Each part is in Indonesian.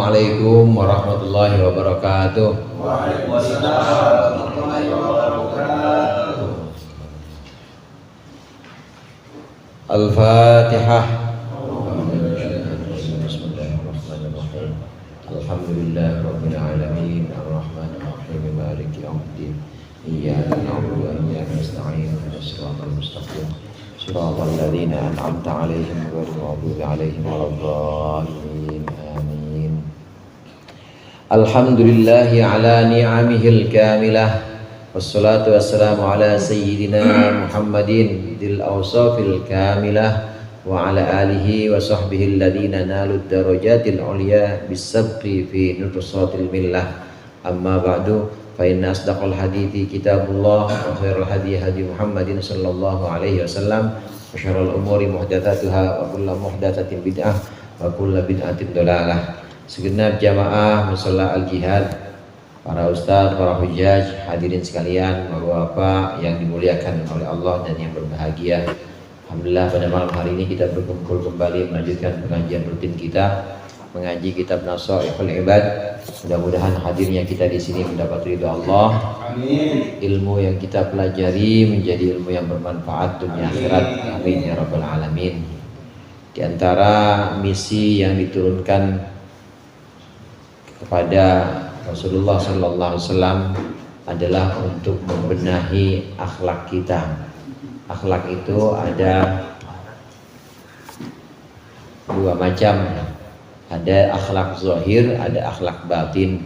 Assalamualaikum warahmatullahi wabarakatuh. Waalaikumsalam warahmatullahi wabarakatuh. Al-Fatihah. Bismillahirrahmanirrahim. Alhamdulillahirabbil alamin arrahmanir rahim maliki yaumiddin. Iyyaka na'budu wa iyyaka nasta'in ihdinas siratal mustaqim siratal ladzina an'amta 'alaihim ghairil maghdubi 'alaihim waladdallin. Amin. Alhamdulillahi ala ni'amihil kamilah. Wassalatu wassalamu ala sayyidina Muhammadin dil awsafil kamilah wa ala alihi wa sahbihi alladhina nalud darajatil ulya bisabqi fi nutusatil millah. Amma ba'du, fa inna asdaqal hadithi kitabullah wa khairal hadi hadi Muhammadin sallallahu alaihi wasallam wa syarrul umuri muhdatsatuha wa kullu muhdatsatin bid'ah wa kullu bid'atin dhalalah. Segenap jamaah musalla al-jihad, para ustadz, para hujjaj, hadirin sekalian, bapak-bapak yang dimuliakan oleh Allah dan yang berbahagia. Alhamdulillah pada malam hari ini kita berkumpul kembali melanjutkan pengajian rutin kita, mengaji kitab Nasaihul Ibad. Mudah-mudahan hadirnya kita di sini mendapat ridha Allah. Amin. Ilmu yang kita pelajari menjadi ilmu yang bermanfaat dunia akhirat. Amin ya rabbal alamin. Di antara misi yang diturunkan kepada Rasulullah sallallahu alaihi wasallam adalah untuk membenahi akhlak kita. Akhlak itu ada dua macam. Ada akhlak zahir, ada akhlak batin.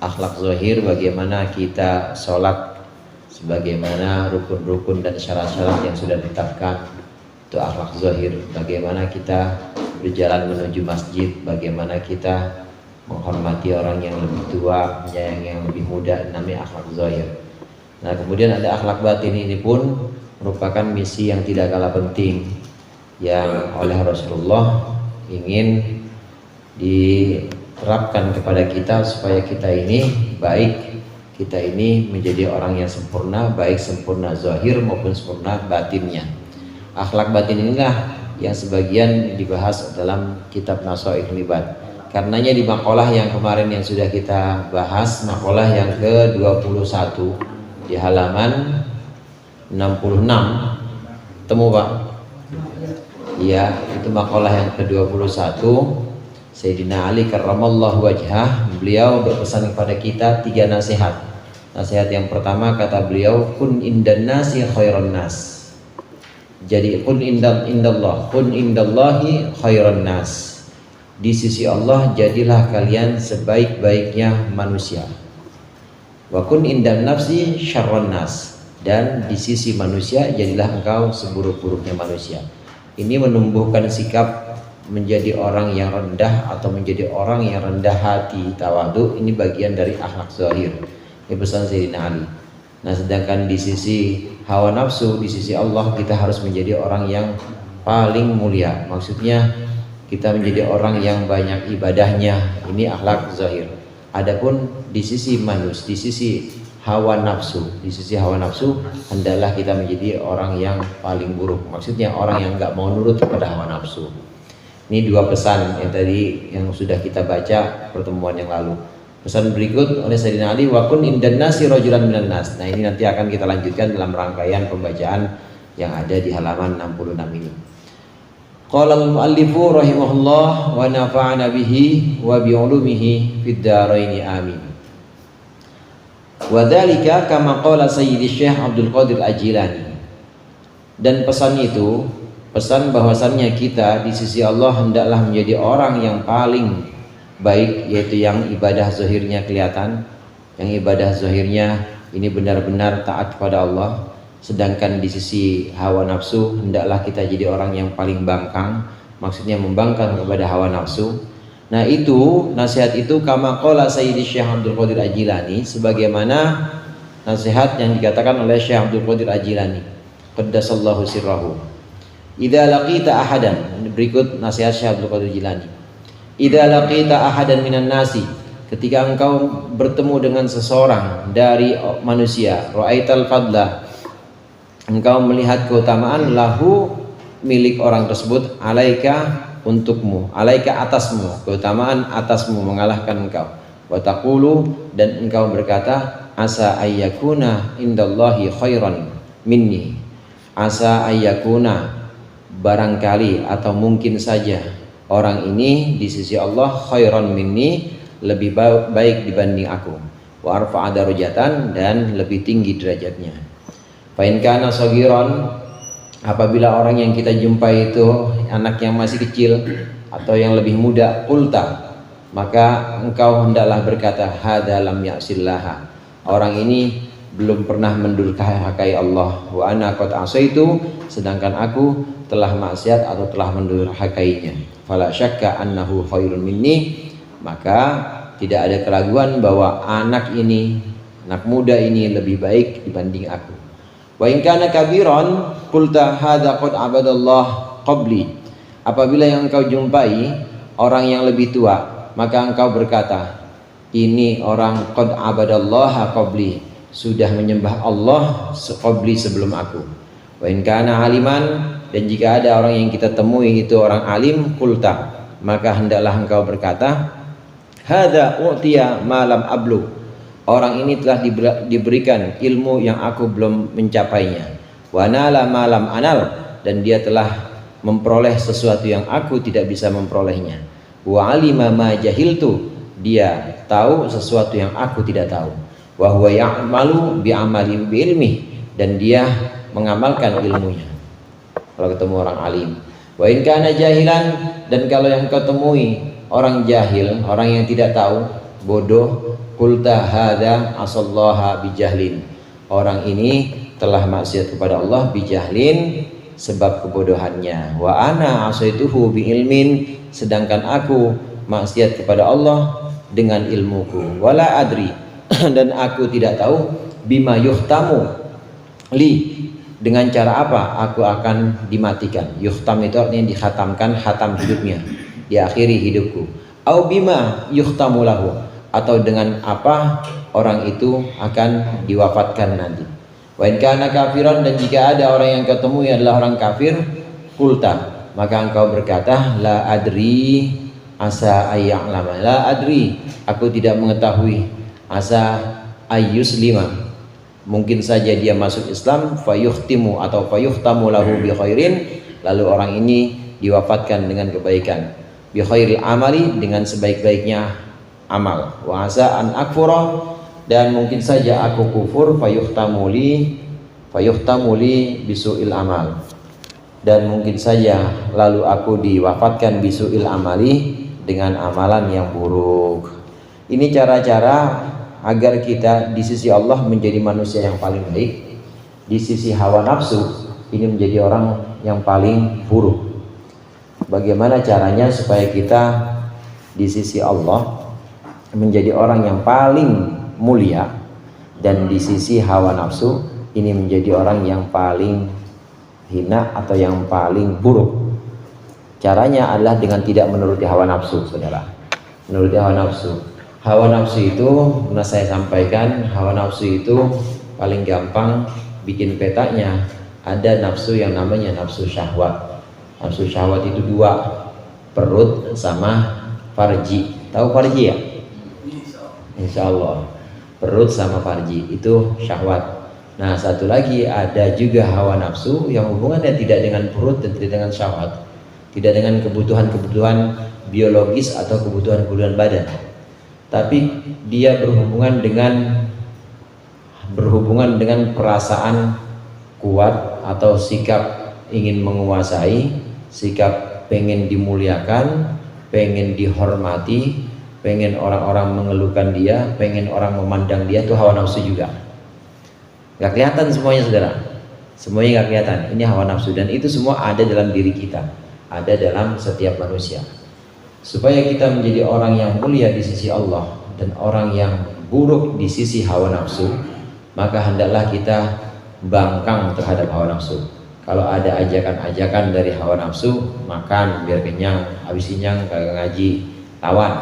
Akhlak zahir bagaimana kita sholat, sebagaimana rukun-rukun dan syarat-syarat yang sudah ditetapkan. Itu akhlak zahir. Bagaimana kita berjalan menuju masjid, bagaimana kita menghormati orang yang lebih tua, menyayangi yang lebih muda, namanya akhlak zahir. Nah, kemudian ada akhlak batin, ini pun merupakan misi yang tidak kalah penting yang oleh Rasulullah ingin diterapkan kepada kita supaya kita ini baik, kita ini menjadi orang yang sempurna, baik sempurna zahir maupun sempurna batinnya. Akhlak batin inilah yang sebagian dibahas dalam kitab Nasaihul Ibad. Karenanya di makalah yang kemarin yang sudah kita bahas, makalah yang ke-21 di halaman 66, temu Pak? Iya, itu makalah yang ke-21. Sayyidina Ali karramallahu wajhah, beliau berpesan kepada kita 3 nasihat. Nasihat yang pertama kata beliau, kun indan nasi khairan nas. Jadi kun indallah, kun indallahi khairan nas. Di sisi Allah jadilah kalian sebaik-baiknya manusia. Wa kun indan nafsi syarran nas. Dan di sisi manusia jadilah engkau seburuk-buruknya manusia. Ini menumbuhkan sikap menjadi orang yang rendah atau menjadi orang yang rendah hati, tawadu. Ini bagian dari akhlak zahir. Ini pesan Sayyidina Ali. Nah, sedangkan di sisi hawa nafsu, di sisi Allah kita harus menjadi orang yang paling mulia. Maksudnya kita menjadi orang yang banyak ibadahnya. Ini akhlak zahir. Adapun di sisi manusia, di sisi hawa nafsu, di sisi hawa nafsu hendaklah kita menjadi orang yang paling buruk. Maksudnya orang yang enggak mau nurut kepada hawa nafsu. Ini 2 pesan yang tadi yang sudah kita baca pertemuan yang lalu. Pesan berikut oleh Sayyidina Ali, wa kun indan nasi rajulan minan nas. Nah, ini nanti akan kita lanjutkan dalam rangkaian pembacaan yang ada di halaman 66 ini. Qala al-muallifu rahimahullah wa nafa'ana bihi wa bi'ulumihi fid dharain amin. Wa dzalika kama qala Sayyidi Syekh Abdul Qadir Al-Jilani. Dan pesan itu, pesan bahwasannya kita di sisi Allah hendaklah menjadi orang yang paling baik, yaitu yang ibadah zahirnya kelihatan, yang ibadah zahirnya ini benar-benar taat kepada Allah. Sedangkan di sisi hawa nafsu hendaklah kita jadi orang yang paling bangkang, maksudnya membangkang kepada hawa nafsu. Nah, itu nasihat itu kama qala Sayyidi Syekh Abdul Qadir Al-Jilani, sebagaimana nasihat yang dikatakan oleh Syekh Abdul Qadir Al-Jilani qaddasallahu sirrahu. Idza laqita ahadan, berikut nasihat Syekh Abdul Qadir Al-Jilani. Idza laqita ahadan minan nasi, ketika engkau bertemu dengan seseorang dari manusia, ra'aital fadla, engkau melihat keutamaan lahu milik orang tersebut, alaika untukmu, alaika atasmu, keutamaan atasmu mengalahkan engkau. Wa taqulu, dan engkau berkata, asa ayyakuna indallahi khairan minni. Asa ayyakuna, barangkali atau mungkin saja orang ini di sisi Allah khairan minni, lebih baik dibanding aku. Wa arfa'a darajatan, dan lebih tinggi derajatnya. Fa in kana saghiran, apabila orang yang kita jumpai itu anak yang masih kecil atau yang lebih muda, qulta, maka engkau hendaklah berkata, hadza lam ya'sillaha, orang ini belum pernah mendurhakai Allah. Wa ana qad asaitu, sedangkan aku telah maksiat atau telah mendurhakainya. Fala syakka annahu khairun minni, maka tidak ada keraguan bahwa anak ini, anak muda ini lebih baik dibanding aku. Wa in kana kabiran qulta hadza qad abadallah qabli, apabila yang engkau jumpai orang yang lebih tua, maka engkau berkata, ini orang qad abadallaha qabli, sudah menyembah Allah qabli, sebelum aku. Wa in kana aliman, dan jika ada orang yang kita temui itu orang alim, qulta, maka hendaklah engkau berkata, hadza u'tiya ma lam ablu, orang ini telah diberikan ilmu yang aku belum mencapainya. Wa nala ma lam anal, dan dia telah memperoleh sesuatu yang aku tidak bisa memperolehnya. Wa alima ma jahiltu, dia tahu sesuatu yang aku tidak tahu. Wa huwa ya'malu bi amali bi ilmi, dan dia mengamalkan ilmunya. Kalau ketemu orang alim. Wa in kana jahilan, dan kalau yang kau temui orang jahil, orang yang tidak tahu, bodoh, qulta hadza asallaha bijahlin, orang ini telah maksiat kepada Allah bijahlin, sebab kebodohannya. Wa ana asaituhu bi ilmin, sedangkan aku maksiat kepada Allah dengan ilmuku. Wala adri, dan aku tidak tahu, bima yuhtamu li, dengan cara apa aku akan dimatikan. Yuhtam itu artinya dikhatamkan, khatam hidupnya, diakhiri hidupku. Au bima yuhtamu lahu, atau dengan apa orang itu akan diwafatkan nanti. Wa in kana kafiran, dan jika ada orang yang ketemu adalah orang kafir, qulta, maka engkau berkata, la adri asa ayya'lama, la adri, aku tidak mengetahui, asa ayyuslima, mungkin saja dia masuk Islam, fayuhtimu atau fayuhtamu lahu bi khairin, lalu orang ini diwafatkan dengan kebaikan, bi khairil amali, dengan sebaik-baiknya amal. Wa asa an akfura, dan mungkin saja aku kufur, fayuhtamu li bisu'il amal, dan mungkin saja lalu aku diwafatkan bisu'il amali, dengan amalan yang buruk. Ini cara-cara agar kita di sisi Allah menjadi manusia yang paling baik, di sisi hawa nafsu ini menjadi orang yang paling buruk. Bagaimana caranya supaya kita di sisi Allah menjadi orang yang paling mulia, dan di sisi hawa nafsu ini menjadi orang yang paling hina atau yang paling buruk? Caranya adalah dengan tidak menuruti hawa nafsu, saudara. Menuruti hawa nafsu. Hawa nafsu itu, pernah saya sampaikan, hawa nafsu itu paling gampang bikin petanya. Ada nafsu yang namanya nafsu syahwat. Nafsu syahwat itu dua, perut sama farji. Tahu farji ya? Insya Allah. Perut sama farji itu syahwat. Nah, satu lagi ada juga hawa nafsu yang hubungannya tidak dengan perut dan tidak dengan syahwat, tidak dengan kebutuhan-kebutuhan biologis atau kebutuhan-kebutuhan badan, tapi dia berhubungan dengan perasaan kuat atau sikap ingin menguasai, sikap pengen dimuliakan, pengen dihormati, pengen orang-orang mengeluhkan dia, pengen orang memandang dia. Itu hawa nafsu juga. Gak kelihatan semuanya, saudara. Semuanya gak kelihatan. Ini hawa nafsu, dan itu semua ada dalam diri kita, ada dalam setiap manusia. Supaya kita menjadi orang yang mulia di sisi Allah dan orang yang buruk di sisi hawa nafsu, maka hendaklah kita bangkang terhadap hawa nafsu. Kalau ada ajakan-ajakan dari hawa nafsu, makan biar kenyang, habis kenyang kagak ngaji, lawan.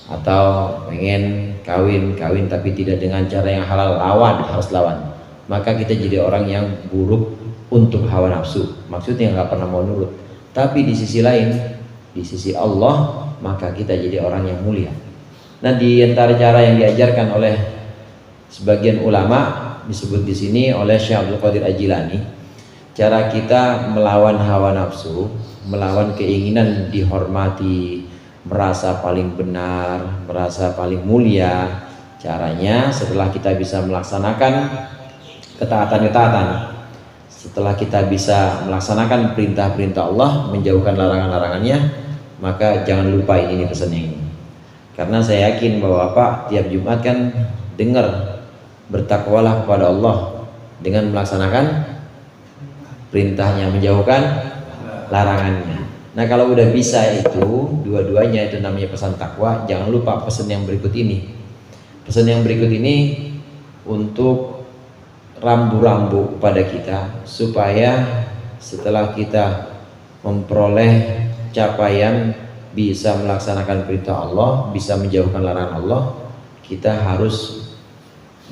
Atau pengen kawin tapi tidak dengan cara yang halal, lawan, harus lawan. Maka kita jadi orang yang buruk untuk hawa nafsu. Maksudnya nggak pernah mau nurut. Tapi di sisi lain, di sisi Allah, maka kita jadi orang yang mulia. Nah, di antara cara yang diajarkan oleh sebagian ulama disebut di sini oleh Syekh Abdul Qadir Al-Jilani, cara kita melawan hawa nafsu, melawan keinginan dihormati, merasa paling benar, merasa paling mulia. Caranya setelah kita bisa melaksanakan ketaatan-ketaatan, setelah kita bisa melaksanakan perintah-perintah Allah, menjauhkan larangan-larangannya, maka jangan lupa ini pesannya ini. Karena saya yakin bahwa Bapak tiap Jumat kan dengar, bertakwalah kepada Allah dengan melaksanakan perintahnya, menjauhkan larangannya. Nah, kalau udah bisa itu dua-duanya, itu namanya pesan takwa. Jangan lupa pesan yang berikut ini. Pesan yang berikut ini untuk rambu-rambu pada kita, supaya setelah kita memperoleh capaian bisa melaksanakan perintah Allah, bisa menjauhkan larangan Allah, kita harus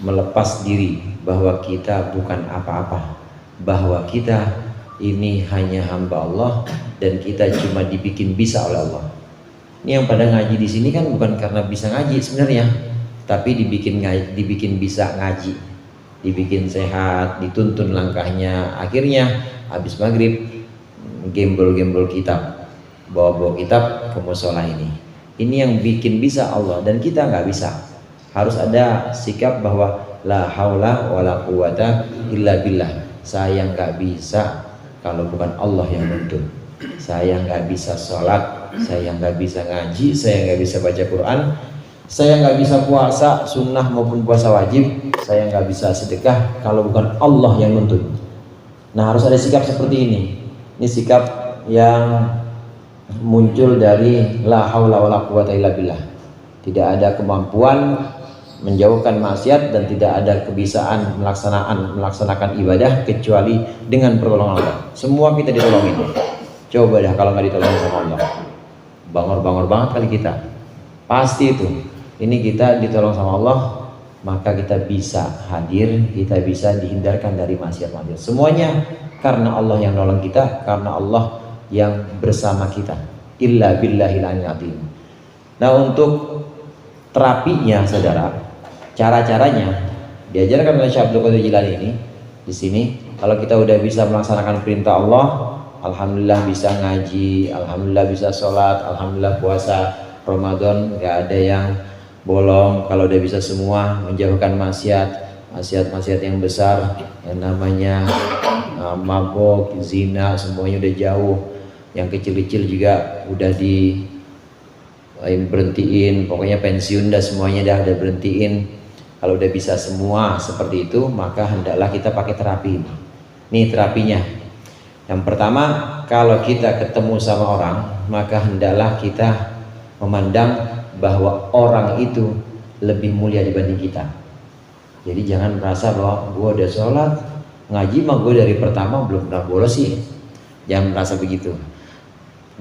melepas diri bahwa kita bukan apa-apa, bahwa kita ini hanya hamba Allah dan kita cuma dibikin bisa oleh Allah. Ini yang pada ngaji di sini kan bukan karena bisa ngaji sebenarnya, tapi dibikin bisa ngaji, dibikin sehat, dituntun langkahnya. Akhirnya habis maghrib gembol-gembol kitab, bawa-bawa kitab ke musola ini. Ini yang bikin bisa Allah, dan kita nggak bisa. Harus ada sikap bahwa la haula wala quwata illa billah. Saya nggak bisa kalau bukan Allah yang nuntun. Saya nggak bisa sholat, saya nggak bisa ngaji, saya nggak bisa baca Quran, saya nggak bisa puasa sunnah maupun puasa wajib, saya nggak bisa sedekah kalau bukan Allah yang nuntun. Nah, harus ada sikap seperti ini. Ini sikap yang muncul dari la haula wala quwata illa billah. Tidak ada kemampuan menjauhkan maksiat dan tidak ada kebisaan melaksanakan ibadah kecuali dengan pertolongan Allah. Semua kita ditolongin. Coba dah kalau nggak ditolongin sama Allah, bangor-bangor banget kali kita. Pasti itu. Ini kita ditolong sama Allah, maka kita bisa hadir, kita bisa dihindarkan dari maksiat-maksiat. Semuanya karena Allah yang nolong kita, karena Allah yang bersama kita. Illa billahil aliyyil azim. Nah, untuk terapinya, saudara, cara-caranya diajarkan oleh Syekh Abdul Qadir Jilani ini. Di sini, kalau kita udah bisa melaksanakan perintah Allah, alhamdulillah bisa ngaji, alhamdulillah bisa sholat, alhamdulillah puasa Ramadan nggak ada yang bolong. Kalau udah bisa semua, menjauhkan maksiat yang besar, yang namanya mabok, zina, semuanya udah jauh. Yang kecil-kecil juga udah berhentiin, pokoknya pensiun dah, semuanya dah berhentiin. Kalau udah bisa semua seperti itu, maka hendaklah kita pakai terapi. Nih terapinya. Yang pertama, kalau kita ketemu sama orang, maka hendaklah kita memandang bahwa orang itu lebih mulia dibanding kita. Jadi jangan merasa bahwa gue udah sholat, ngaji mah gue dari pertama belum pernah bolos sih. Jangan merasa begitu.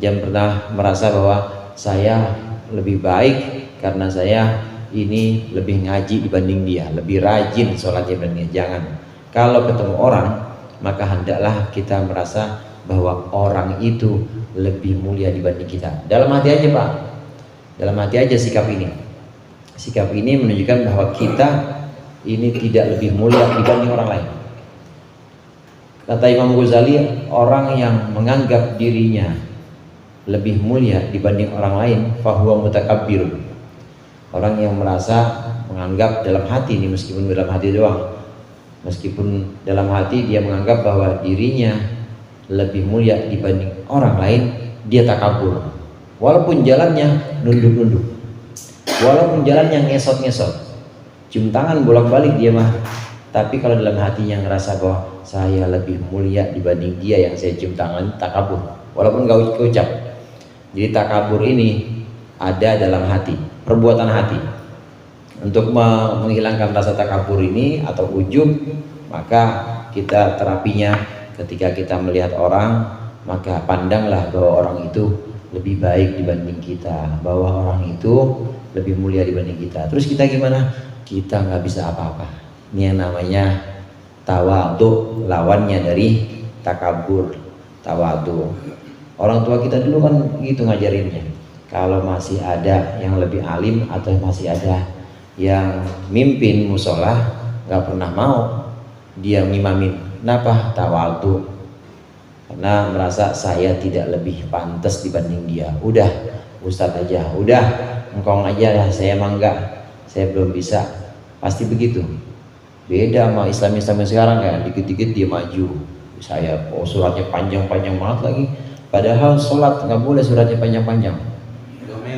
Jangan pernah merasa bahwa saya lebih baik karena saya ini lebih ngaji dibanding dia, lebih rajin sholatnya dibanding dia. Jangan. Kalau ketemu orang, maka hendaklah kita merasa bahwa orang itu lebih mulia dibanding kita. Dalam hati aja, Pak. Dalam hati aja sikap ini. Sikap ini menunjukkan bahwa kita ini tidak lebih mulia dibanding orang lain. Kata Imam Ghazali, orang yang menganggap dirinya lebih mulia dibanding orang lain, fahuwa mutakabbir. Orang yang merasa menganggap dalam hati ini, meskipun dalam hati doang, meskipun dalam hati dia menganggap bahwa dirinya lebih mulia dibanding orang lain, dia takabur. Walaupun jalannya nunduk-nunduk, walaupun jalannya ngesot-ngesot, cium tangan bolak-balik dia mah. Tapi kalau dalam hatinya ngerasa bahwa saya lebih mulia dibanding dia yang saya cium tangan, takabur. Walaupun gak ucap. Jadi takabur ini ada dalam hati, perbuatan hati. Untuk menghilangkan rasa takabur ini atau ujub, maka kita terapinya ketika kita melihat orang, maka pandanglah bahwa orang itu lebih baik dibanding kita, bahwa orang itu lebih mulia dibanding kita. Terus kita gimana? Kita nggak bisa apa-apa. Ini yang namanya tawadhu, lawannya dari takabur. Tawadhu. Orang tua kita dulu kan gitu ngajarinnya. Kalau masih ada yang lebih alim atau masih ada yang mimpin musola, nggak pernah mau dia ngimamin. Kenapa? Tawadu. Karena merasa saya tidak lebih pantas dibanding dia. Udah, Ustadz aja. Udah, engkong aja lah. Saya emang enggak. Saya belum bisa. Pasti begitu. Beda sama Islam-Islam yang sekarang kan, dikit-dikit dia maju. Saya suratnya panjang-panjang banget lagi. Padahal sholat nggak boleh suratnya panjang-panjang.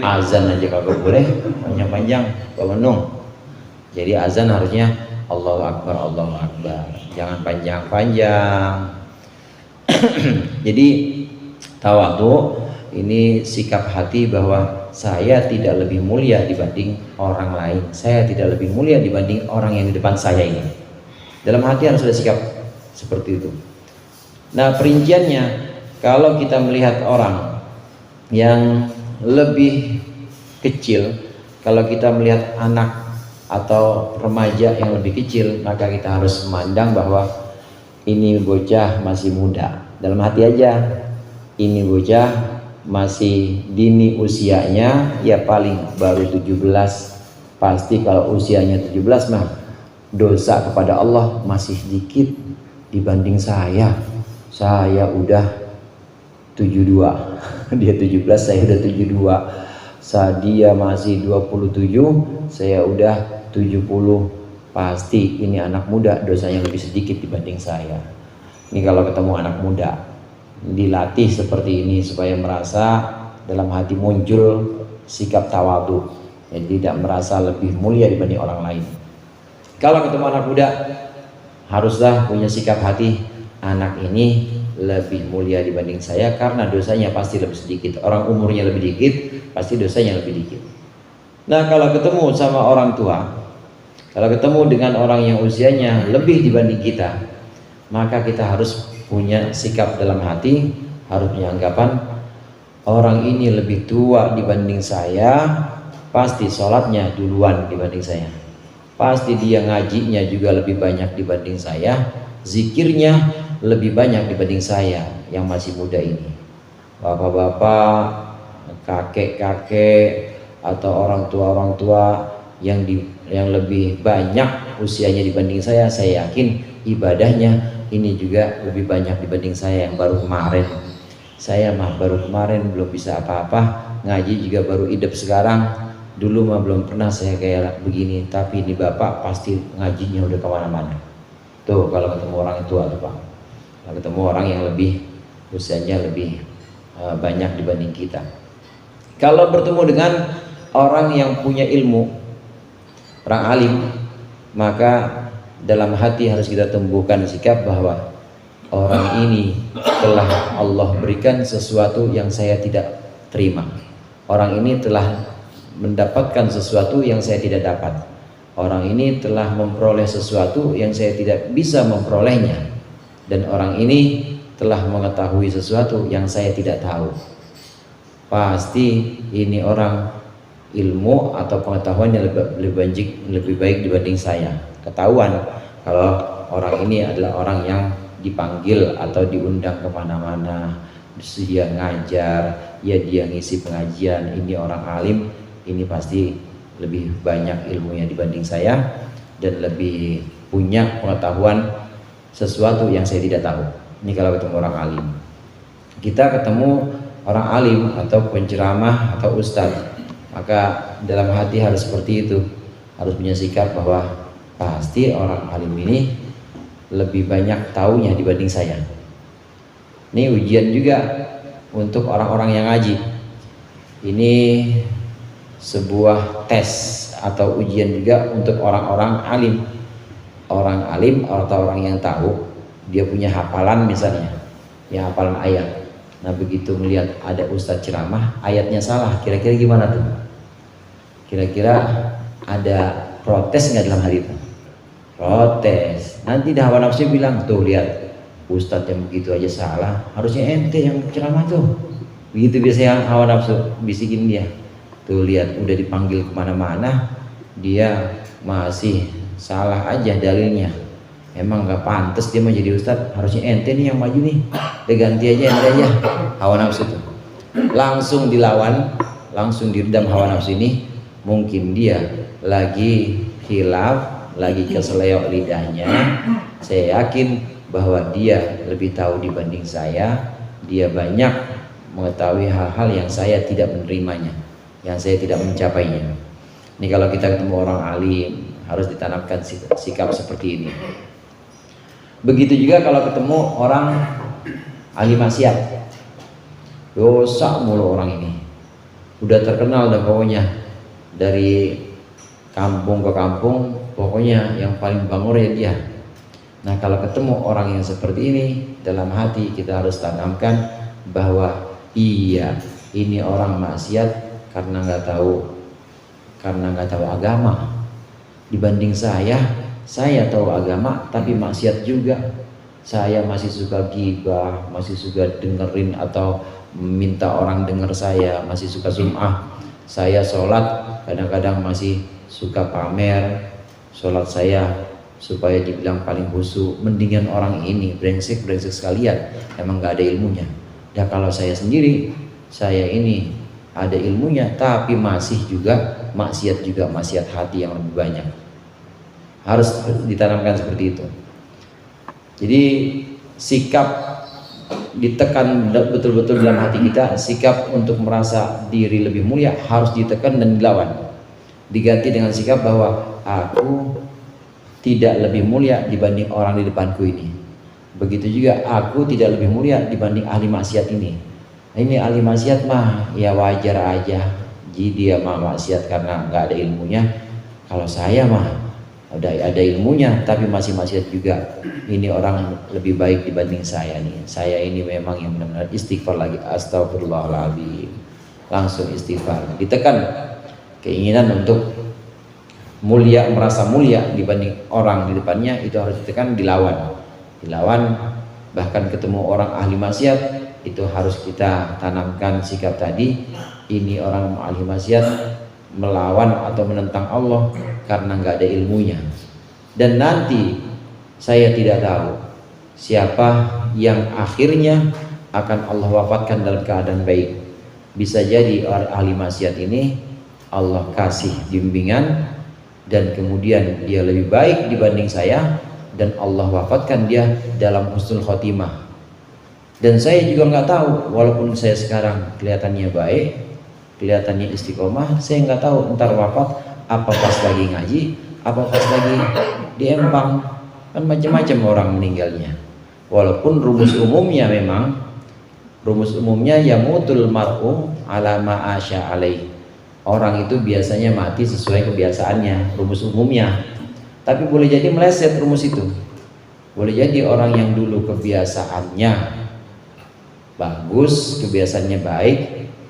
Azan aja kalau boleh panjang-panjang, pemenung. Jadi azan harusnya Allahu Akbar, Allahu Akbar. Jangan panjang-panjang. Jadi tawadhu ini sikap hati bahwa saya tidak lebih mulia dibanding orang lain. Saya tidak lebih mulia dibanding orang yang di depan saya ini. Dalam hati harus ada sikap seperti itu. Nah, perinciannya kalau kita melihat orang yang lebih kecil, kalau kita melihat anak atau remaja yang lebih kecil, maka kita harus memandang bahwa ini bocah masih muda. Dalam hati aja, ini bocah masih dini usianya, ya paling baru 17. Pasti kalau usianya 17 mah dosa kepada Allah masih sedikit dibanding saya. Saya udah 72. Dia 17, saya udah 72. Dia masih 27, saya udah 70. Pasti ini anak muda dosanya lebih sedikit dibanding saya. Ini kalau ketemu anak muda, dilatih seperti ini supaya merasa dalam hati muncul sikap tawadhu, jadi tidak merasa lebih mulia dibanding orang lain. Kalau ketemu anak muda, haruslah punya sikap hati, anak ini lebih mulia dibanding saya karena dosanya pasti lebih sedikit. Orang umurnya lebih dikit, pasti dosanya lebih dikit. Nah, kalau ketemu sama orang tua, kalau ketemu dengan orang yang usianya lebih dibanding kita, maka kita harus punya sikap dalam hati, harus punya anggapan, orang ini lebih tua dibanding saya, pasti sholatnya duluan dibanding saya, pasti dia ngajinya juga lebih banyak dibanding saya, zikirnya lebih banyak dibanding saya yang masih muda ini. Bapak-bapak, kakek-kakek, atau orang tua yang lebih banyak usianya dibanding saya yakin ibadahnya ini juga lebih banyak dibanding saya yang baru kemarin. Saya mah baru kemarin belum bisa apa-apa, ngaji juga baru hidup sekarang. Dulu mah belum pernah saya kayak begini, tapi ini bapak pasti ngajinya udah kemana-mana. Tuh kalau ketemu orang tua tuh Pak, kalau ketemu orang yang lebih usianya lebih banyak dibanding kita. Kalau bertemu dengan orang yang punya ilmu, orang alim, maka dalam hati harus kita tumbuhkan sikap bahwa orang ini telah Allah berikan sesuatu yang saya tidak terima. Orang ini telah mendapatkan sesuatu yang saya tidak dapat. Orang ini telah memperoleh sesuatu yang saya tidak bisa memperolehnya. Dan orang ini telah mengetahui sesuatu yang saya tidak tahu. Pasti ini orang ilmu atau pengetahuannya lebih baik dibanding saya. Ketahuan kalau orang ini adalah orang yang dipanggil atau diundang kemana-mana, dia ngajar, ya dia ngisi pengajian, ini orang alim, ini pasti lebih banyak ilmunya dibanding saya dan lebih punya pengetahuan sesuatu yang saya tidak tahu. Ini kalau ketemu orang alim. Kita ketemu orang alim atau penceramah atau ustadz, maka dalam hati harus seperti itu, harus punya sikap bahwa pasti orang alim ini lebih banyak taunya dibanding saya. Ini ujian juga untuk orang-orang yang ngaji. Ini sebuah tes atau ujian juga untuk orang-orang alim. Orang alim atau orang yang tahu, dia punya hafalan misalnya, ya hafalan ayat. Nah begitu melihat ada ustadz ceramah, ayatnya salah, kira-kira gimana tuh? Kira-kira ada protes nggak dalam hati itu? Protes. Nanti dah hawa nafsu bilang, tuh lihat ustadz yang begitu aja salah, harusnya ente yang ceramah tuh. Begitu biasanya hawa nafsu bisikin dia. Tuh lihat udah dipanggil kemana-mana, dia masih salah aja dalilnya. emang nggak pantas dia mau jadi ustadz, harusnya ente nih yang maju nih, udah ganti aja ente aja. Hawa nafsu itu langsung dilawan, langsung diredam hawa nafsu ini. Mungkin dia lagi khilaf, lagi keseleo lidahnya. Saya yakin bahwa dia lebih tahu dibanding saya, dia banyak mengetahui hal-hal yang saya tidak menerimanya, yang saya tidak mencapainya. Ini kalau kita ketemu orang alim harus ditanamkan sikap seperti ini. Begitu juga kalau ketemu orang ahli maksiat, dosa mulu orang ini, udah terkenal dah pokoknya dari kampung ke kampung, pokoknya yang paling bangor ya dia. Nah kalau ketemu orang yang seperti ini, dalam hati kita harus tanamkan bahwa iya, ini orang maksiat karena nggak tahu agama. Dibanding saya tahu agama tapi maksiat juga. Saya masih suka gibah, masih suka dengerin atau minta orang dengar saya, masih suka sum'ah. Saya sholat kadang-kadang masih suka pamer sholat saya supaya dibilang paling khusyuk. Mendingan orang ini brengsek sekalian, emang nggak ada ilmunya. Ya kalau saya sendiri, saya ini ada ilmunya tapi masih juga maksiat hati yang lebih banyak. Harus ditanamkan seperti itu. Jadi sikap ditekan betul-betul dalam hati kita, sikap untuk merasa diri lebih mulia harus ditekan dan dilawan. Diganti dengan sikap bahwa aku tidak lebih mulia dibanding orang di depanku ini. Begitu juga aku tidak lebih mulia dibanding ahli maksiat ini. Ini ahli maksiat mah ya wajar aja, jadi dia mah maksiat karena nggak ada ilmunya. Kalau saya mah ada ilmunya tapi masih maksiat juga. Ini orang lebih baik dibanding saya nih. Saya ini memang yang benar-benar istighfar lagi, astagfirullahaladzim, langsung istighfar. Ditekan keinginan untuk mulia, merasa mulia dibanding orang di depannya, itu harus ditekan, dilawan. Bahkan ketemu orang ahli maksiat itu harus kita tanamkan sikap tadi. Ini orang ahli maksiat melawan atau menentang Allah karena nggak ada ilmunya. Dan nanti saya tidak tahu siapa yang akhirnya akan Allah wafatkan dalam keadaan baik. Bisa jadi ahli maksiat ini Allah kasih bimbingan dan kemudian dia lebih baik dibanding saya, dan Allah wafatkan dia dalam husnul khotimah. Dan saya juga nggak tahu, walaupun saya sekarang kelihatannya baik, kelihatannya istiqomah, saya nggak tahu ntar wafat apa pas lagi ngaji, apa pas lagi di empang. Kan macam-macam orang meninggalnya. Walaupun rumus umumnya yamutul mar'u ala ma asya alaih. Orang itu biasanya mati sesuai kebiasaannya, rumus umumnya. Tapi boleh jadi meleset rumus itu. Boleh jadi orang yang dulu kebiasaannya bagus, kebiasaannya baik,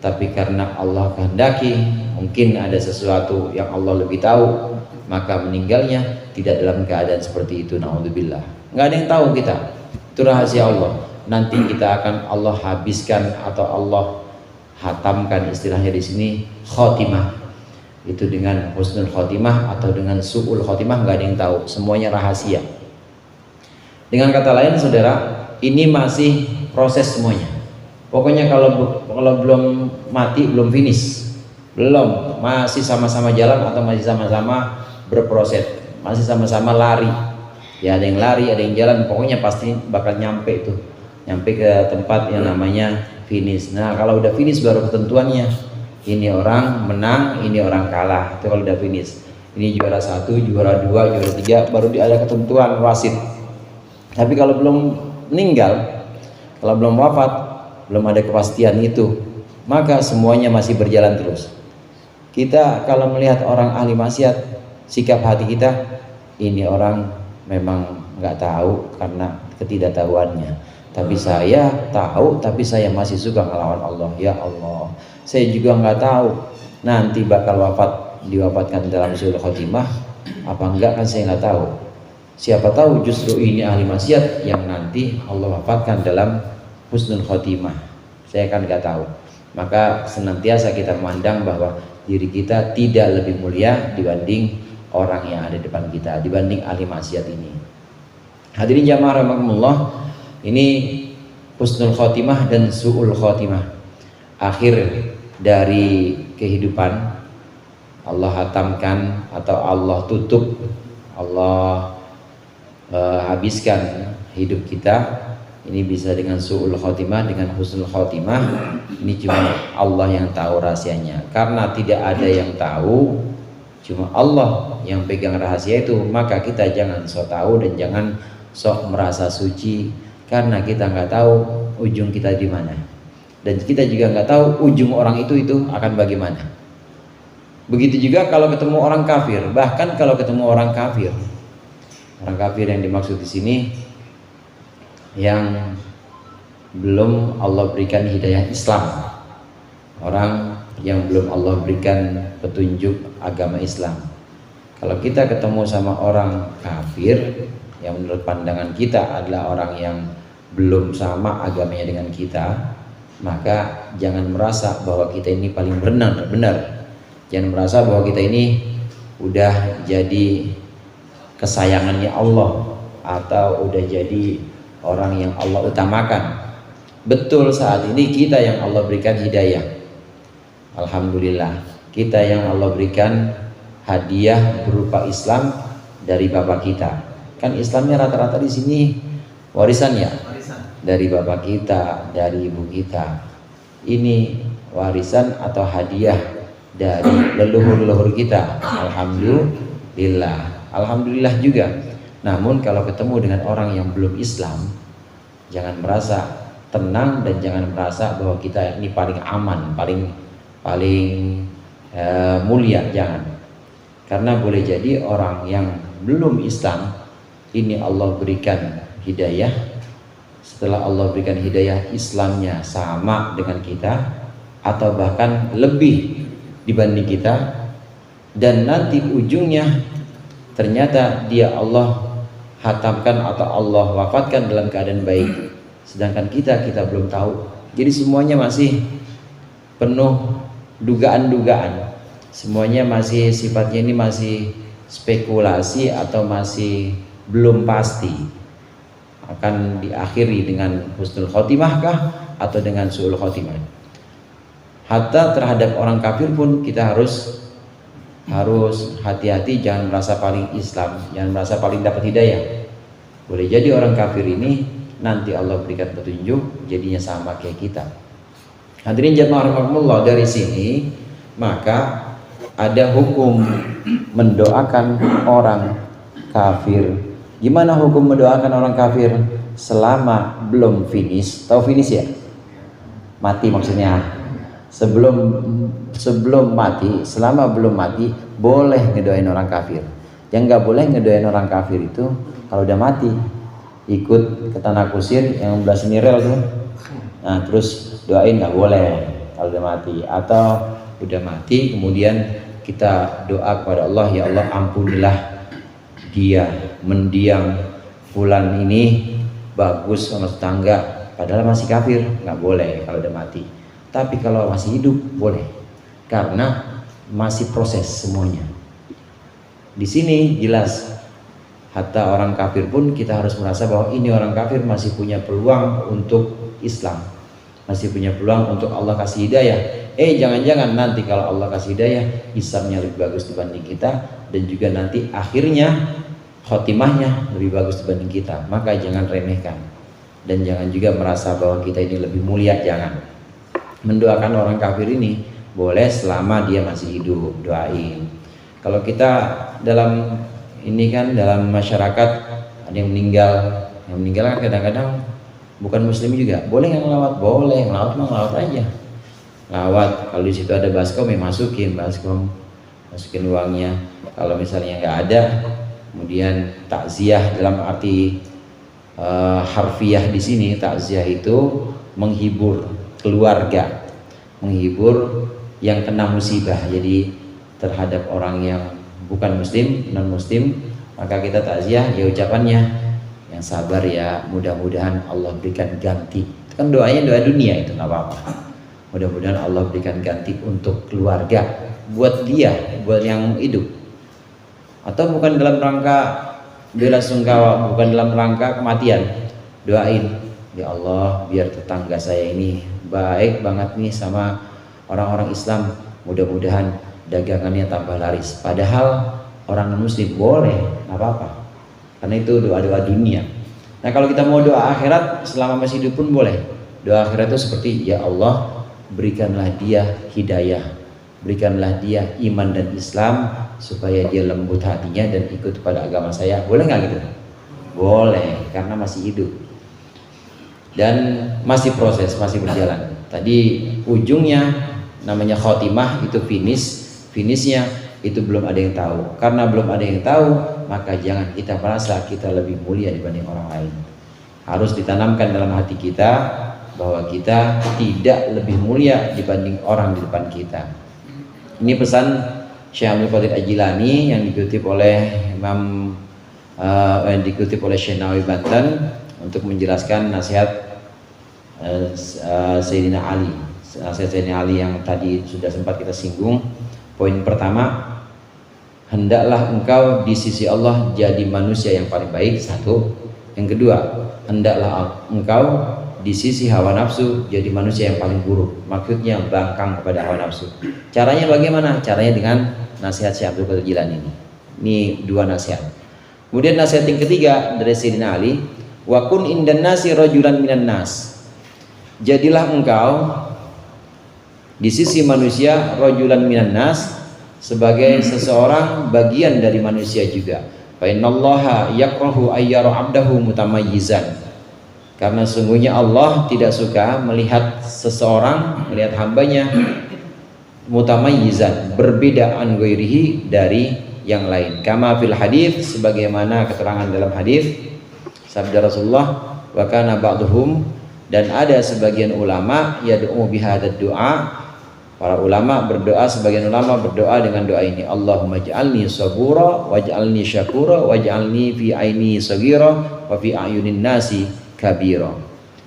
tapi karena Allah kehendaki, mungkin ada sesuatu yang Allah lebih tahu, maka meninggalnya tidak dalam keadaan seperti itu. Naudzubillah. Nggak ada yang tahu kita. Itu rahasia Allah. Nanti kita akan Allah habiskan atau Allah hatamkan, istilahnya di sini khotimah. Itu dengan husnul khotimah atau dengan su'ul khotimah, nggak ada yang tahu. Semuanya rahasia. Dengan kata lain, saudara, ini masih proses semuanya. Pokoknya kalau belum mati, belum finish, belum, masih sama-sama jalan atau masih sama-sama berproses, masih sama-sama lari. Ya ada yang lari, ada yang jalan, pokoknya pasti bakal nyampe ke tempat yang namanya finish. Nah kalau udah finish baru ketentuannya, ini orang menang, ini orang kalah. Itu kalau udah finish. Ini juara 1, juara 2, juara 3, baru ada ketentuan wasit. Tapi kalau belum meninggal, kalau belum wafat, belum ada kepastian itu, maka semuanya masih berjalan terus. Kita kalau melihat orang ahli maksiat, sikap hati kita, ini orang memang nggak tahu karena ketidaktahuannya. Tapi saya tahu, tapi saya masih suka ngelawan Allah. Ya Allah, saya juga nggak tahu nanti bakal diwafatkan dalam suul khotimah apa enggak, kan saya nggak tahu. Siapa tahu justru ini ahli maksiat yang nanti Allah wafatkan dalam husnul khotimah. Saya kan nggak tahu. Maka senantiasa kita memandang bahwa diri kita tidak lebih mulia dibanding orang yang ada di depan kita, dibanding ahli maksiat ini. Hadirin jamaah rahimakumullah, ini husnul khotimah dan su'ul khotimah. Akhir dari kehidupan Allah hatamkan atau Allah tutup, Allah habiskan hidup kita. Ini bisa dengan su'ul khotimah, dengan husnul khotimah. Ini cuma Allah yang tahu rahasianya. Karena tidak ada yang tahu, cuma Allah yang pegang rahasia itu. Maka kita jangan sok tahu dan jangan sok merasa suci, karena kita nggak tahu ujung kita di mana, dan kita juga nggak tahu ujung orang itu akan bagaimana. Begitu juga kalau ketemu orang kafir. Bahkan kalau ketemu orang kafir yang dimaksud di sini yang belum Allah berikan hidayah Islam, orang yang belum Allah berikan petunjuk agama Islam. Kalau kita ketemu sama orang kafir yang menurut pandangan kita adalah orang yang belum sama agamanya dengan kita, maka jangan merasa bahwa kita ini paling benar. Jangan merasa bahwa kita ini udah jadi kesayangannya Allah atau udah jadi orang yang Allah utamakan. Betul, saat ini kita yang Allah berikan hidayah. Alhamdulillah, kita yang Allah berikan hadiah berupa Islam dari bapak kita. Kan Islamnya rata-rata di sini warisan ya, dari bapak kita, dari ibu kita. Ini warisan atau hadiah dari leluhur-leluhur kita. Alhamdulillah juga. Namun kalau ketemu dengan orang yang belum Islam, jangan merasa tenang dan jangan merasa bahwa kita ini paling aman, paling mulia. Jangan. Karena boleh jadi orang yang belum Islam ini Allah berikan hidayah. Setelah Allah berikan hidayah, Islamnya sama dengan kita atau bahkan lebih dibanding kita, dan nanti ujungnya ternyata dia Allah hatamkan atau Allah wafatkan dalam keadaan baik, sedangkan kita belum tahu. Jadi semuanya masih penuh dugaan-dugaan, semuanya masih sifatnya ini masih spekulasi atau masih belum pasti akan diakhiri dengan husnul khotimah kah atau dengan su'ul khotimah. Hatta terhadap orang kafir pun kita harus hati-hati, jangan merasa paling Islam, jangan merasa paling dapat hidayah. Boleh jadi orang kafir ini nanti Allah berikan petunjuk jadinya sama kayak kita. Hadirin jamaah rahimakumullah, dari sini maka ada hukum mendoakan orang kafir. Gimana hukum mendoakan orang kafir selama belum finish? Tahu finish ya? Mati maksudnya. Sebelum mati, selama belum mati boleh ngedoain orang kafir. Yang nggak boleh ngedoain orang kafir itu kalau udah mati, ikut ke tanah kusir yang belah senirel tuh. Nah, terus doain nggak boleh kalau udah mati. Atau udah mati kemudian kita doa kepada Allah, ya Allah ampunilah dia, mendiang fulan ini bagus sama tetangga, padahal masih kafir. Nggak boleh kalau udah mati. Tapi kalau masih hidup boleh, karena masih proses semuanya. Di sini jelas, hatta orang kafir pun kita harus merasa bahwa ini orang kafir masih punya peluang untuk Islam, masih punya peluang untuk Allah kasih hidayah. Jangan-jangan nanti kalau Allah kasih hidayah, Islamnya lebih bagus dibanding kita, dan juga nanti akhirnya khotimahnya lebih bagus dibanding kita. Maka jangan remehkan, dan jangan juga merasa bahwa kita ini lebih mulia. Jangan. Mendoakan orang kafir ini boleh selama dia masih hidup, doain. Kalau kita dalam ini kan dalam masyarakat ada yang meninggal kan kadang-kadang bukan muslim juga, boleh nggak ngelawat? Boleh, ngelawat mah ngelawat aja. Lawat, kalau di situ ada baskom ya masukin uangnya. Kalau misalnya nggak ada, kemudian takziah dalam arti harfiah di sini, takziah itu menghibur keluarga, menghibur yang kena musibah. Jadi terhadap orang yang bukan muslim, non muslim, maka kita takziah ya ucapannya yang sabar ya, mudah-mudahan Allah berikan ganti. Itu kan doanya doa dunia, itu nggak apa-apa. Mudah-mudahan Allah berikan ganti untuk keluarga, buat dia, buat yang hidup. Atau bukan dalam rangka bela sungkawa bukan dalam rangka kematian, doain, ya Allah biar tetangga saya ini baik banget nih sama orang-orang Islam, mudah-mudahan dagangannya tambah laris. Padahal orang muslim boleh, nggak apa-apa, karena itu doa-doa dunia. Nah kalau kita mau doa akhirat selama masih hidup pun boleh. Doa akhirat itu seperti, ya Allah berikanlah dia hidayah, berikanlah dia iman dan Islam supaya dia lembut hatinya dan ikut pada agama saya. Boleh nggak gitu? Boleh, karena masih hidup dan masih proses, masih berjalan. Tadi ujungnya namanya khotimah, itu finishnya itu belum ada yang tahu. Karena belum ada yang tahu, maka jangan kita merasa kita lebih mulia dibanding orang lain. Harus ditanamkan dalam hati kita bahwa kita tidak lebih mulia dibanding orang di depan kita. Ini pesan Syekh Abdul Qadir Al-Jilani yang dikutip oleh Syekh Nawawi Banten untuk menjelaskan nasihat Sayyidina Ali. Nasihat Sayyidina Ali yang tadi sudah sempat kita singgung. Poin pertama, hendaklah engkau di sisi Allah jadi manusia yang paling baik, satu. Yang kedua, hendaklah engkau di sisi hawa nafsu jadi manusia yang paling buruk. Maksudnya bangkang kepada hawa nafsu. Caranya bagaimana? Caranya dengan nasihat Syekh Abdul Qadir Jilani ini. Ini dua nasihat. Kemudian nasihat yang ketiga dari Sayyidina Ali, wa kun indan nasi rajulan minan nas. Jadilah engkau di sisi manusia rajulan minan nas, sebagai seseorang bagian dari manusia juga. Fa innallaha yakrahu ayyara 'abdahu mutamayyizan. Karena sungguhnya Allah tidak suka melihat seseorang, melihat hambanya mutamayyizan, berbeda an ghairihi, dari yang lain. Kama fil hadis, sebagaimana keterangan dalam hadis sabda Rasulullah, wa kana ba'dhum, dan ada sebagian ulama yad'u bihadad du'a. Para ulama berdoa, sebagian ulama berdoa dengan doa ini, Allahumma ja'alni sabura waj'alni syakura waj'alni fi aini sagira wa fi ayunin nasi kabira.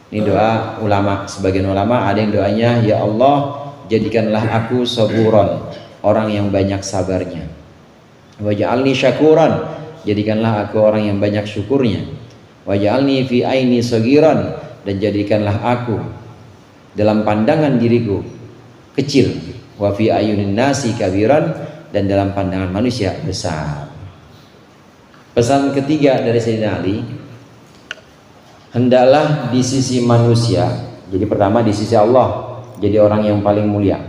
Ini doa ulama. Sebagian ulama ada yang doanya, ya Allah jadikanlah aku saburon, orang yang banyak sabarnya, waj'alni syakuran, jadikanlah aku orang yang banyak syukurnya, waj'alni fi aini sagiran, dan jadikanlah aku dalam pandangan diriku kecil, wa fi ayunin nasi kabiran, dan dalam pandangan manusia besar. Pesan ketiga dari Sayyidina Ali, hendaklah di sisi manusia, jadi pertama di sisi Allah jadi orang yang paling mulia,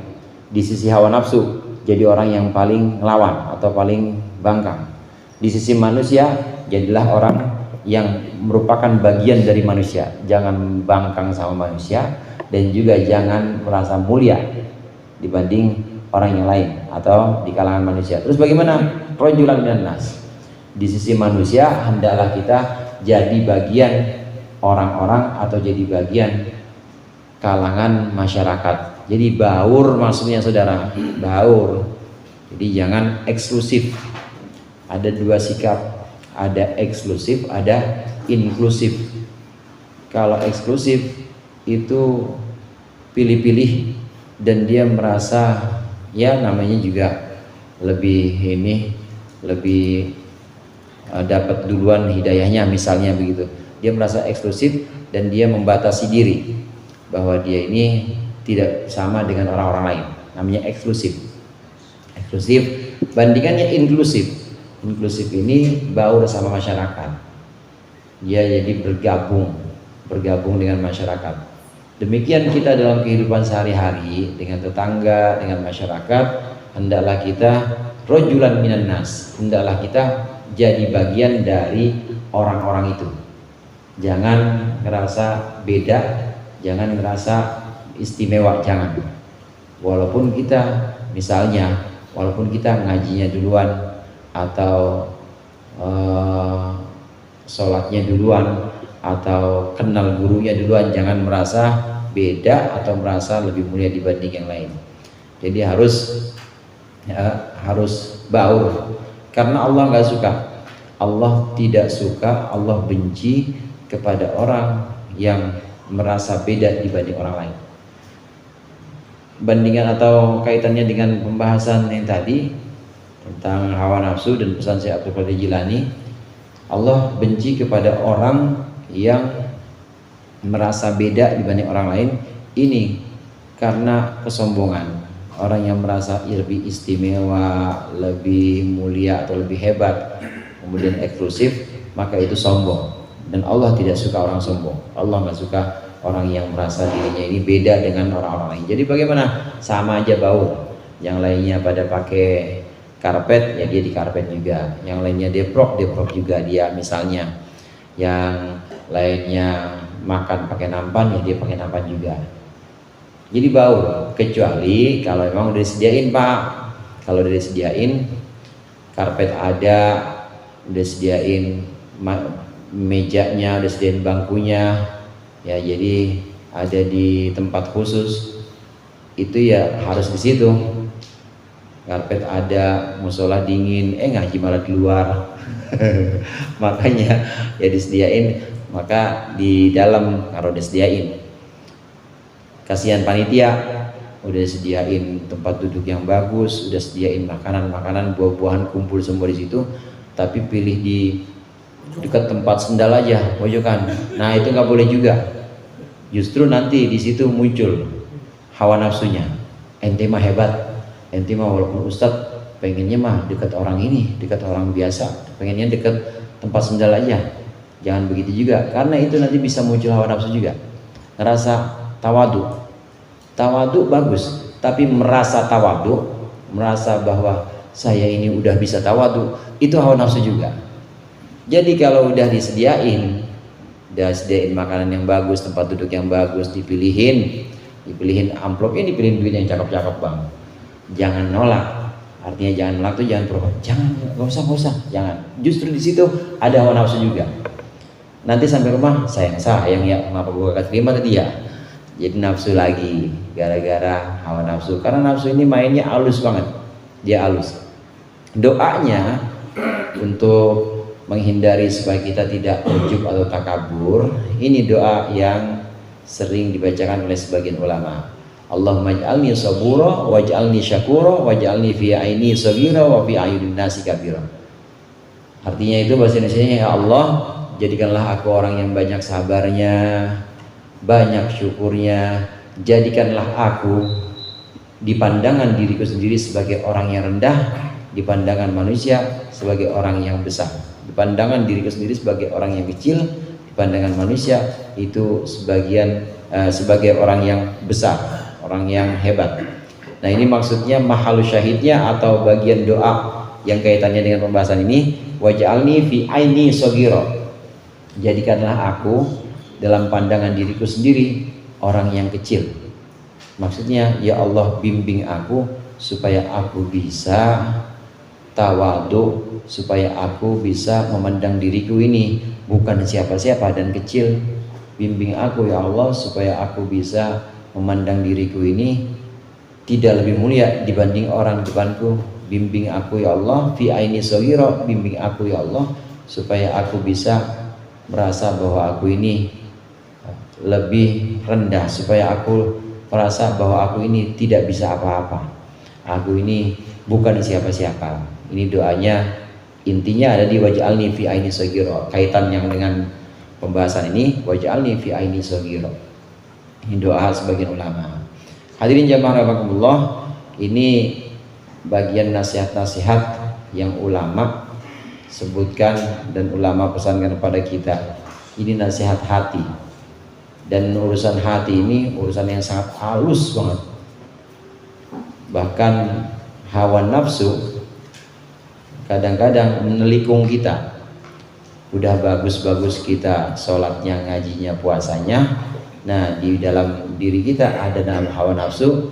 di sisi hawa nafsu jadi orang yang paling ngelawan atau paling bangkang, di sisi manusia jadilah orang yang merupakan bagian dari manusia, jangan bangkang sama manusia, dan juga jangan merasa mulia dibanding orang yang lain atau di kalangan manusia. Terus bagaimana? Rajulan minan nas. Di sisi manusia hendaklah kita jadi bagian orang-orang atau jadi bagian kalangan masyarakat. Jadi baur maksudnya saudara, baur. Jadi jangan eksklusif. Ada dua sikap, ada eksklusif, ada inklusif. Kalau eksklusif itu pilih-pilih dan dia merasa ya namanya juga lebih dapat duluan hidayahnya misalnya begitu. Dia merasa eksklusif dan dia membatasi diri bahwa dia ini tidak sama dengan orang-orang lain. Namanya eksklusif. Eksklusif bandingannya inklusif. Inklusif ini baur sama masyarakat. Dia jadi bergabung dengan masyarakat. Demikian kita dalam kehidupan sehari-hari dengan tetangga, dengan masyarakat, hendaklah kita rajulan minan nas, hendaklah kita jadi bagian dari orang-orang itu. Jangan ngerasa beda, jangan ngerasa istimewa, jangan. Walaupun kita misalnya, walaupun kita ngajinya duluan atau sholatnya duluan atau kenal gurunya duluan, jangan merasa beda atau merasa lebih mulia dibanding yang lain. Jadi harus baur, karena Allah nggak suka, Allah tidak suka, Allah benci kepada orang yang merasa beda dibanding orang lain. Bandingan atau kaitannya dengan pembahasan yang tadi tentang hawa nafsu dan pesan Syekh Abdul Qadir Jilani, Allah benci kepada orang yang merasa beda dibanding orang lain. Ini karena kesombongan. Orang yang merasa lebih istimewa, lebih mulia atau lebih hebat, kemudian eksklusif, maka itu sombong. Dan Allah tidak suka orang sombong. Allah nggak suka orang yang merasa dirinya ini beda dengan orang-orang lain. Jadi bagaimana? Sama aja baur. Yang lainnya pada pakai karpet, ya dia di karpet juga. Yang lainnya deprok juga dia misalnya. Yang lainnya makan pakai nampan, ya dia pakai nampan juga. Jadi baur, kecuali kalau memang udah disediain Pak. Kalau udah disediain karpet ada, udah disediain mejanya, udah disediain bangkunya, ya jadi ada di tempat khusus, itu ya harus di situ. Karpet ada, musola dingin, ngaji malah di luar. Makanya ya disediain, maka di dalam kalau disediain. Kasihan panitia, udah sediain tempat duduk yang bagus, udah sediain makanan-makanan, buah-buahan kumpul semua di situ, tapi pilih di dekat tempat sendal aja, pojokan. Nah itu nggak boleh juga. Justru nanti di situ muncul hawa nafsunya. Ente mah hebat, ente mah walaupun ustadz pengennya mah dekat orang ini, dekat orang biasa, pengennya dekat tempat sendal aja. Jangan begitu juga, karena itu nanti bisa muncul hawa nafsu juga. Ngerasa tawadu bagus, tapi merasa tawadu, merasa bahwa saya ini udah bisa tawadu, itu hawa nafsu juga. Jadi kalau udah disediain makanan yang bagus, tempat duduk yang bagus, dipilihin amplopnya, dipilihin duit yang cakep-cakep Bang, jangan nolak. Artinya jangan nolak tuh jangan nggak usah, jangan. Justru di situ ada hawa nafsu juga. Nanti sampai rumah sayang ya, kenapa gue gak terima tadi ya? Jadi nafsu lagi, gara-gara hawa nafsu. Karena nafsu ini mainnya halus banget, dia halus. Doanya untuk menghindari supaya kita tidak ujub atau takabur, ini doa yang sering dibacakan oleh sebagian ulama. Allahumma ij'alni sabura waj'alni syakura waj'alni fi aini saghira wa fi ayunin nasi kabira. Artinya itu bahasa Indonesianya, ya Allah, jadikanlah aku orang yang banyak sabarnya, banyak syukurnya. Jadikanlah aku di pandangan diriku sendiri sebagai orang yang rendah, di pandangan manusia sebagai orang yang besar, di pandangan diriku sendiri sebagai orang yang kecil, di pandangan manusia itu sebagai orang yang besar, orang yang hebat. Nah ini maksudnya mahalu syahidnya atau bagian doa yang kaitannya dengan pembahasan ini. Waj'alni fi aini saghira, jadikanlah aku dalam pandangan diriku sendiri orang yang kecil. Maksudnya ya Allah, bimbing aku supaya aku bisa tawadu, supaya aku bisa memandang diriku ini bukan siapa-siapa dan kecil. Bimbing aku ya Allah supaya aku bisa memandang diriku ini tidak lebih mulia dibanding orang depanku. Bimbing aku ya Allah fi aini saghira, bimbing aku ya Allah supaya aku bisa merasa bahwa aku ini lebih rendah, supaya aku merasa bahwa aku ini tidak bisa apa-apa, aku ini bukan siapa-siapa. Ini doanya, intinya ada di waj'alni fi aini saghira. Kaitan yang dengan pembahasan ini, waj'alni fi aini saghira. Ini doa sebagian ulama. Hadirin jamaah rahimakumullah, ini bagian nasihat-nasihat yang ulama sebutkan dan ulama pesankan kepada kita. Ini nasihat hati, dan urusan hati ini urusan yang sangat halus banget. Bahkan hawa nafsu kadang-kadang menelikung kita. Udah bagus-bagus kita sholatnya, ngajinya, puasanya, nah di dalam diri kita ada dalam hawa nafsu,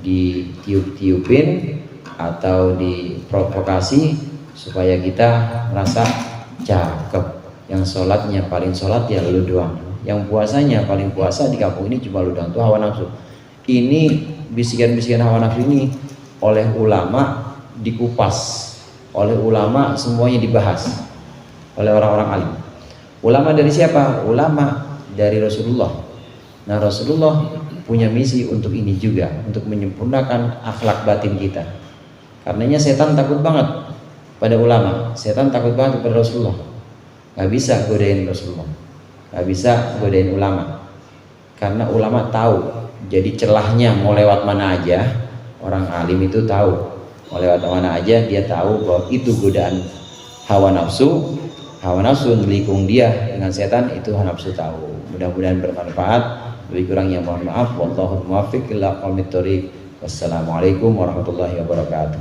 ditiup-tiupin atau diprovokasi supaya kita merasa cakep. Yang sholatnya paling sholat ya lu doang, yang puasanya paling puasa di kampung ini cuma lu doang. Tuh hawa nafsu. Ini bisikan-bisikan hawa nafsu ini oleh ulama dikupas, oleh ulama semuanya dibahas oleh orang-orang alim. Ulama dari siapa? Ulama dari Rasulullah. Nah Rasulullah punya misi untuk ini juga, untuk menyempurnakan akhlak batin kita. Karenanya setan takut banget pada ulama, setan takut banget kepada Rasulullah. Nggak bisa godain Rasulullah, nggak bisa godain ulama, karena ulama tahu. Jadi celahnya mau lewat mana aja, orang alim itu tahu mau lewat mana aja, dia tahu bahwa itu godaan hawa nafsu. Hawa nafsu melikung dia dengan setan, itu hawa nafsu tahu. Mudah-mudahan bermanfaat. Lebih kurangnya mohon maaf. Wallahu muwaffiq ila aqwamit thoriq. Wassalamualaikum warahmatullahi wabarakatuh.